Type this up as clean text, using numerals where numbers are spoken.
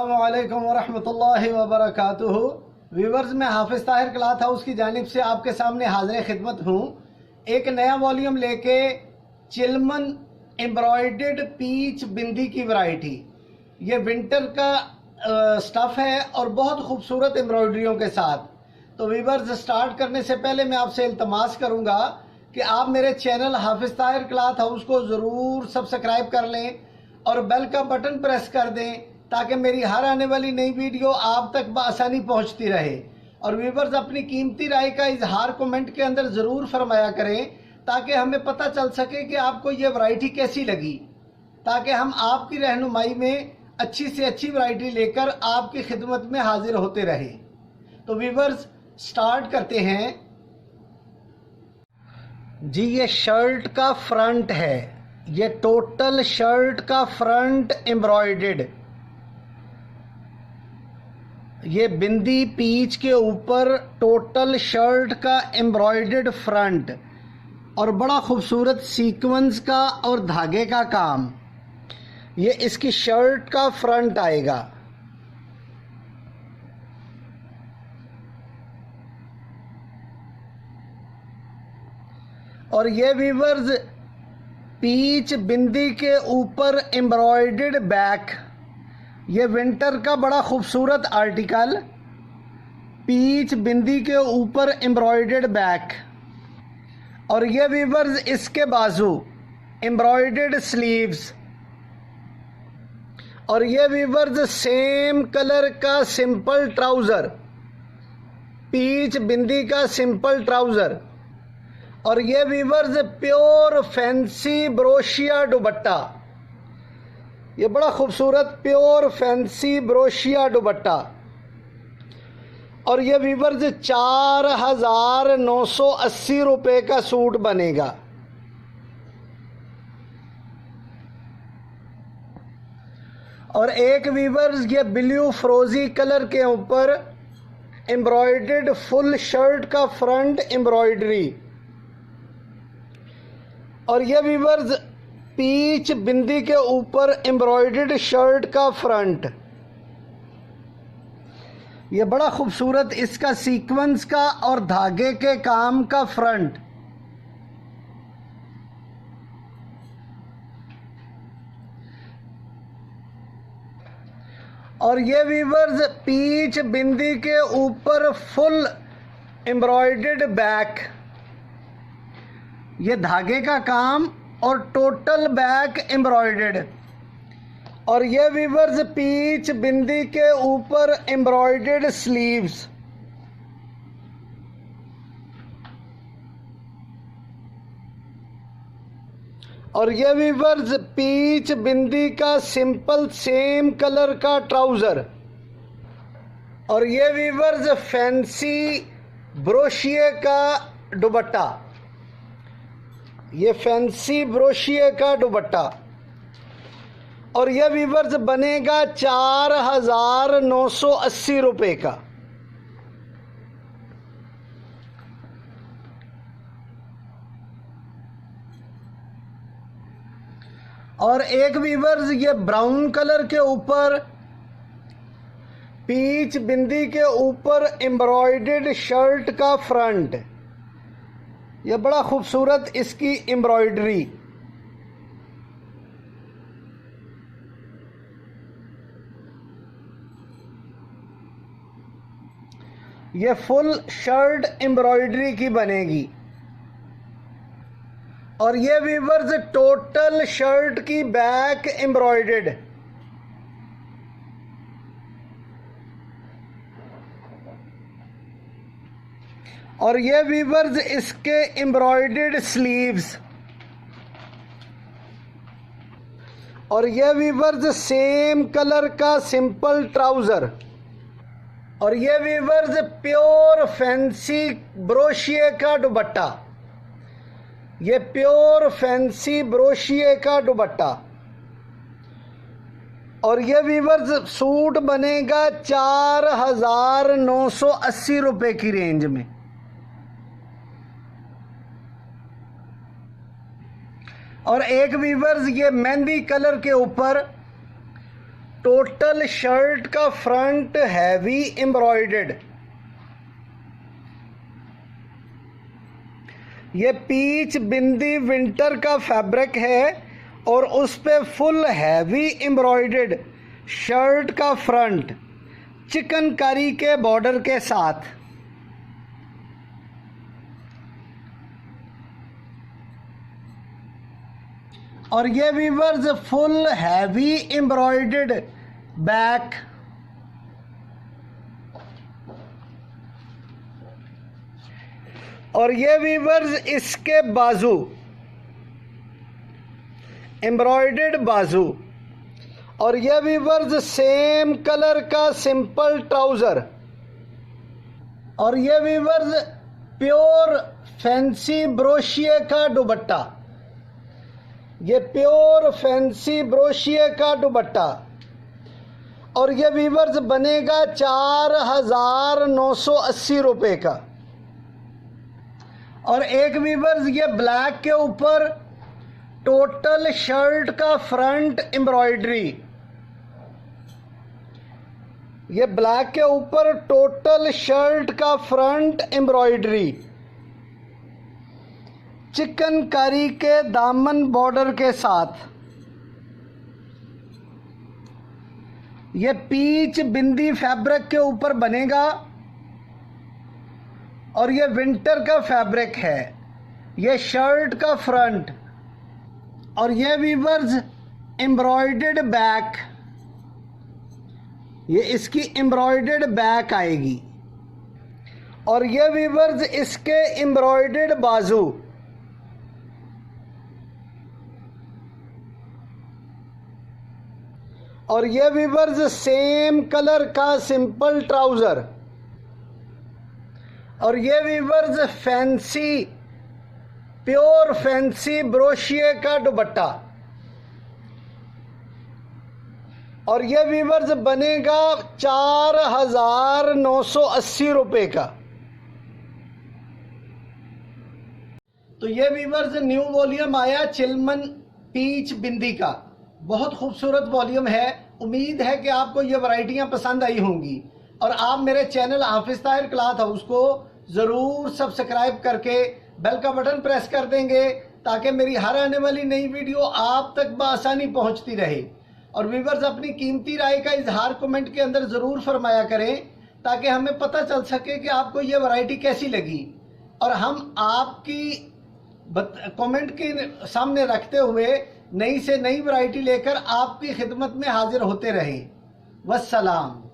अस्सलामुअलैकुम वरहमतुल्लाहि वबरकातुहू। व्यूवर्स, मैं हाफिज़ ताहिर क्लॉथ हाउस की जानिब से आपके सामने हाज़िर खिदमत हूँ एक नया वॉल्यूम लेके। चिलमन एम्ब्रॉयडर्ड पीच बिंदी की वैरायटी, ये विंटर का स्टफ़ है और बहुत खूबसूरत एम्ब्रॉयडरियों के साथ। तो व्यूवर्स, स्टार्ट करने से पहले मैं आपसे इल्तमास करूँगा कि आप मेरे चैनल हाफिज़ ताहिर क्लॉथ हाउस को ज़रूर सब्सक्राइब कर लें और बेल का बटन प्रेस कर दें ताकि मेरी हर आने वाली नई वीडियो आप तक बआसानी पहुंचती रहे। और व्यूवर्स, अपनी कीमती राय का इजहार कमेंट के अंदर ज़रूर फरमाया करें ताकि हमें पता चल सके कि आपको ये वैरायटी कैसी लगी, ताकि हम आपकी रहनुमाई में अच्छी से अच्छी वैरायटी लेकर आपकी खिदमत में हाजिर होते रहें। तो व्यूवर्स, स्टार्ट करते हैं जी। ये शर्ट का फ्रंट है, ये टोटल शर्ट का फ्रंट एम्ब्रॉयडर्ड। ये बिंदी पीच के ऊपर टोटल शर्ट का एम्ब्रॉयडर्ड फ्रंट और बड़ा खूबसूरत सीक्वेंस का और धागे का काम। ये इसकी शर्ट का फ्रंट आएगा। और ये व्यूवर्स, पीच बिंदी के ऊपर एम्ब्रॉयडर्ड बैक। ये विंटर का बड़ा खूबसूरत आर्टिकल, पीच बिंदी के ऊपर एम्ब्रॉयडर्ड बैक। और ये व्यूवर्स, इसके बाजू एम्ब्रॉयडर्ड स्लीव्स। और ये व्यूवर्स, सेम कलर का सिंपल ट्राउज़र, पीच बिंदी का सिंपल ट्राउज़र। और ये व्यूवर्स, प्योर फैंसी ब्रोशिया दुपट्टा। ये बड़ा खूबसूरत प्योर फैंसी ब्रोशिया दुपट्टा। और ये व्यूवर्स, 4,980 रुपये का सूट बनेगा। और एक व्यूवर्स, ये ब्लू फ्रोजी कलर के ऊपर एम्ब्रॉयडर्ड फुल शर्ट का फ्रंट एम्ब्रॉयडरी। और ये व्यूवर्स, पीच बिंदी के ऊपर एम्ब्रॉयडर्ड शर्ट का फ्रंट। ये बड़ा खूबसूरत इसका सीक्वेंस का और धागे के काम का फ्रंट। और ये व्यूवर्स, पीच बिंदी के ऊपर फुल एम्ब्रॉयडर्ड बैक। ये धागे का काम और टोटल बैक एम्ब्रॉयडर्ड। और ये व्यूवर्स, पीच बिंदी के ऊपर एम्ब्रॉयडर्ड स्लीव्स। और ये व्यूवर्स, पीच बिंदी का सिंपल सेम कलर का ट्राउज़र। और ये व्यूवर्स, फैंसी ब्रोशिए का दुपट्टा। ये फैंसी ब्रोशिए का दुपट्टा। और यह व्यूवर्स बनेगा 4,980 रुपये का। और एक व्यूवर्स, ये ब्राउन कलर के ऊपर पीच बिंदी के ऊपर एम्ब्रॉयडर्ड शर्ट का फ्रंट। यह बड़ा खूबसूरत इसकी एम्ब्रॉयडरी। ये फुल शर्ट एम्ब्रॉयडरी की बनेगी। और ये व्यूवर्स, टोटल शर्ट की बैक एम्ब्रॉयडर्ड। और ये व्यूवर्स, इसके एम्ब्रॉयडर्ड स्लीव्स। और ये व्यूवर्स, सेम कलर का सिंपल ट्राउज़र। और ये व्यूवर्स, प्योर फैंसी ब्रोशिए का दुपट्टा। ये प्योर फैंसी ब्रोशिए का दुपट्टा। और ये व्यूवर्स, सूट बनेगा 4,980 रुपये की रेंज में। और एक व्यूवर्स, ये मेहंदी कलर के ऊपर टोटल शर्ट का फ्रंट हैवी एम्ब्रॉयडर्ड। ये पीच बिंदी विंटर का फैब्रिक है और उस पे फुल हैवी एम्ब्रॉयडर्ड शर्ट का फ्रंट चिकनकारी के बॉर्डर के साथ। और ये weavers full heavy embroidered back, और ये वीवर्स इसके बाजू, एम्ब्रॉयडर्ड बाजू, और ये वीवर्स सेम कलर का सिंपल ट्राउजर, और ये वीवर्स प्योर फैंसी ब्रोशिए का दुपट्टा। ये प्योर फैंसी ब्रोशिए का दुपट्टा, और ये वीवर्स बनेगा 4,980 रुपये का। और एक वीवर्स ये ब्लैक के ऊपर टोटल शर्ट का फ्रंट एम्ब्रॉयडरी, ये ब्लैक के ऊपर टोटल शर्ट का फ्रंट एम्ब्रॉयडरी चिकनकारी के दामन बॉर्डर के साथ। ये पीच बिंदी फैब्रिक के ऊपर बनेगा और ये विंटर का फैब्रिक है। ये शर्ट का फ्रंट, और ये वीवर्स एम्ब्रॉयडर्ड बैक, ये इसकी एम्ब्रॉयडर्ड बैक आएगी, और ये वीवर्स इसके एम्ब्रॉयडर्ड बाजू, और ये वीवर्स सेम कलर का सिंपल ट्राउजर, और ये वीवर्स फैंसी प्योर फैंसी ब्रोशिए का दुपट्टा, और ये वीवर्स बनेगा 4,980 रुपये का। तो ये वीवर्स न्यू वॉल्यूम आया चिलमन पीच बिंदी का, बहुत खूबसूरत वॉल्यूम है। उम्मीद है कि आपको ये वैरायटियां पसंद आई होंगी, और आप मेरे चैनल हाफिज ताहिर क्लॉथ हाउस को ज़रूर सब्सक्राइब करके बेल का बटन प्रेस कर देंगे, ताकि मेरी हर आने वाली नई वीडियो आप तक बआसानी पहुंचती रहे। और व्यूअर्स अपनी कीमती राय का इजहार कमेंट के अंदर ज़रूर फरमाया करें, ताकि हमें पता चल सके कि आपको ये वैरायटी कैसी लगी, और हम आपकी कमेंट के सामने रखते हुए नई से नई वैरायटी लेकर आपकी खिदमत में हाजिर होते रहें। वस्सलाम।